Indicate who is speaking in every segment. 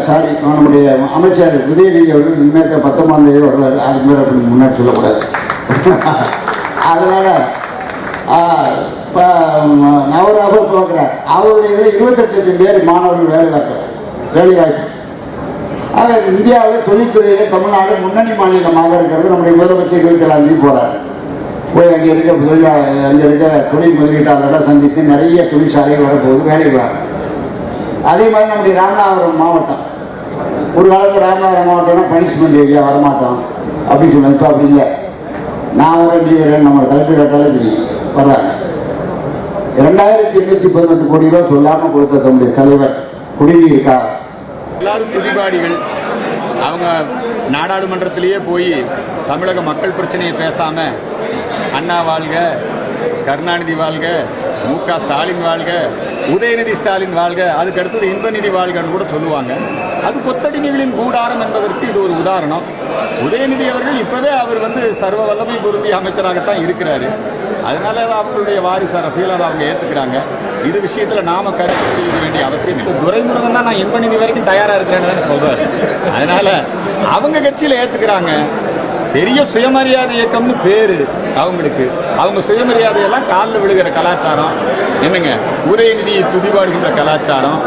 Speaker 1: Sorry நம்முடைய அமைச்சர் உதயநிதி அவர்கள் இனிமேல் 19ஆம் தேதி வருவார். அதுக்கு மேலே அப்படி முன்னாடி சொல்லக்கூடாது. அதனால் அவர் பார்க்குறார். அவருடைய 28,000 பேர் மாணவர்கள் வேலைவாய்ப்பு. ஆக இந்தியாவில் தொழில்துறையில் தமிழ்நாடு முன்னணி மாநிலமாக இருக்கிறது. நம்முடைய முதலமைச்சர் 27ஆம் தேதி போகிறார். போய் அங்கே இருக்க தொழில் முதலீட்டாளர்களை சந்தித்து நிறைய தொழிற்சாலைகள் வரப்போகுது, வேலைக்கு வராங்க. அதே மாதிரி நம்முடைய ராமநாதபுரம் மாவட்டம், ஒரு காலத்தில் ராமநாதபுரம் மாவட்டம்னா பனிஷ்மெண்ட் ஏரியா வரமாட்டோம் அப்படின்னு சொன்னாங்க. இப்போ அப்படி இல்லை. நான் வரேன் நம்ம கலெக்டர் கேட்டாலே தெரியும் வர்றாங்க. 2818 கோடி ரூபாய் சொல்லாமல் கொடுத்த தம்முடைய தலைவர் குடிநீருக்காக.
Speaker 2: எல்லாரும் துதிபாடிகள். அவங்க நாடாளுமன்றத்திலேயே போய் தமிழக மக்கள் பிரச்சனையை பேசாம அண்ணா வாழ்க, கருணாநிதி வாழ்க, மு.க. ஸ்டாலின் வாழ்க, உதயநிதி ஸ்டாலின் வாழ்க, அதுக்கு அடுத்தது இன்பநிதி வாழ்கன்னு கூட சொல்லுவாங்க. அது கொத்தடிமைகளின் கூடாரம் என்பதற்கு இது ஒரு உதாரணம். உதயநிதி அவர்கள் இப்பவே அவர் சர்வ வல்லமை பொருந்திய அமைச்சராகத்தான் இருக்கிறாரு. அதனால அவர்களுடைய வாரிசு அரசியல் அதை அவங்க ஏற்றுக்கிறாங்க. இது விஷயத்துல நாம கருத்து தெரிவிக்க வேண்டிய அவசியம் இல்லை. துரைமுருகன் தான் நான் இன்பநிதி வரைக்கும் தயாரா இருக்கிறேன்னு சொல்றாரு. அதனால அவங்க கட்சியில ஏத்துக்கிறாங்க. பெரிய சுயமரியாதை இயக்கம்னு பேரு அவங்களுக்கு. அவங்க சுயமரியாதையெல்லாம் காலில் விழுகிற கலாச்சாரம் என்னங்க, உதயநிதி துதிபாடுகின்ற கலாச்சாரம்,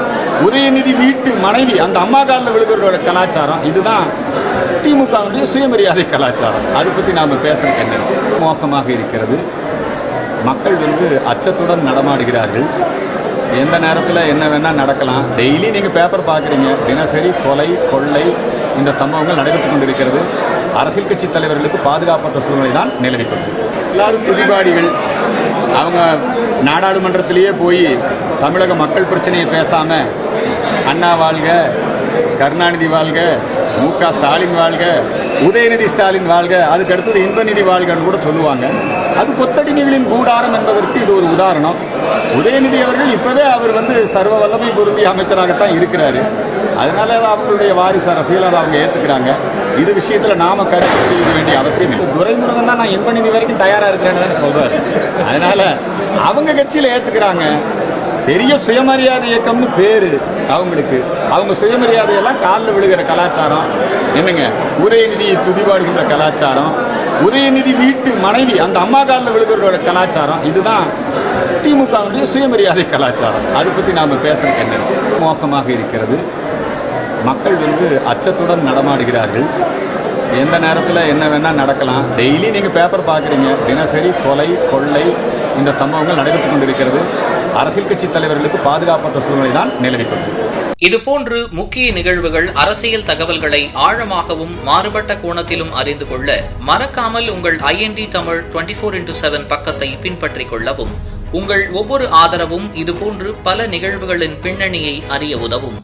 Speaker 2: உதயநிதி வீட்டு மனைவி அந்த அம்மா காலில் விழுகிற கலாச்சாரம், இதுதான் திமுகவுடைய சுயமரியாதை கலாச்சாரம். அதை பற்றி நாம பேசுறது என்ன மோசமாக இருக்கிறது. மக்கள் அச்சத்துடன் நடமாடுகிறார்கள். எந்த நேரத்தில் என்ன வேணா நடக்கலாம். டெய்லி நீங்கள் பேப்பர் பார்க்குறீங்க, தினசரி கொலை கொள்ளை இந்த சம்பவங்கள் நடைபெற்று கொண்டிருக்கிறது. அரசியல் கட்சி தலைவர்களுக்கு பாதுகாப்பற்ற சூழ்நிலை தான் நிலவிக்கொண்டு எல்லாரும் துதிபாடிகள். அவங்க நாடாளுமன்றத்திலேயே போய் தமிழக மக்கள் பிரச்சனையை பேசாம அண்ணா வாழ்க, கருணாநிதி வாழ்க, மு.க. ஸ்டாலின் வாழ்க, உதயநிதி ஸ்டாலின் வாழ்க, அதுக்கு அடுத்தது இன்பநிதி வாழ்கன்னு கூட சொல்லுவாங்க. அது கொத்தடிமைகளின் கூடாரம் என்பதற்கு இது ஒரு உதாரணம். உதயநிதி அவர்கள் இப்பவே அவர் சர்வ வல்லமை பொருந்திய அமைச்சராகத்தான் இருக்கிறாரு. அதனால அவர்களுடைய வாரிசு அரசியல் அதை அவங்க ஏத்துக்கிறாங்க. இது விஷயத்துல நாம கருத்து தெரிவிக்க வேண்டிய அவசியம் இல்லை. துரைமுருகன் தான் நான் இன்பநிதி வரைக்கும் தயாரா இருக்கிறேன்னு சொல்றாரு. அதனால அவங்க கட்சியில ஏத்துக்கிறாங்க. பெரிய சுயமரியாதை இயக்கம்னு பேரு அவங்களுக்கு. அவங்க சுயமரியாதையெல்லாம் காலில் விழுகிற கலாச்சாரம் என்னங்க, உதயநிதி துதிபாடுகின்ற கலாச்சாரம், உதயநிதி வீட்டு மனைவி அந்த அம்மா காலில் விழுகிற கலாச்சாரம், இதுதான் திமுகவுடைய சுயமரியாதை கலாச்சாரம். அதை பற்றி நாம பேசுறது என்ன மோசமாக இருக்கிறது. மக்கள் அச்சத்துடன் நடமாடுகிறார்கள். எந்த நேரத்தில் என்ன வேணா நடக்கலாம். டெய்லி நீங்கள் பேப்பர் பார்க்குறீங்க, தினசரி கொலை கொள்ளை இந்த சம்பவங்கள் நடைபெற்று கொண்டிருக்கிறது. அரசியல் கட்சி தலைவர்களுக்கு பாதுகாப்பற்ற சூழ்நிலை தான் நிலவிக்கொண்டு
Speaker 3: இதுபோன்று முக்கிய நிகழ்வுகள், அரசியல் தகவல்களை ஆழமாகவும் மாறுபட்ட கோணத்திலும் அறிந்து கொள்ள மறக்காமல் உங்கள் IND தமிழ் 24/7 பக்கத்தை பின்பற்றிக் கொள்ளவும். உங்கள் ஒவ்வொரு ஆதரவும் இதுபோன்று பல நிகழ்வுகளின் பின்னணியை அறிய உதவும்.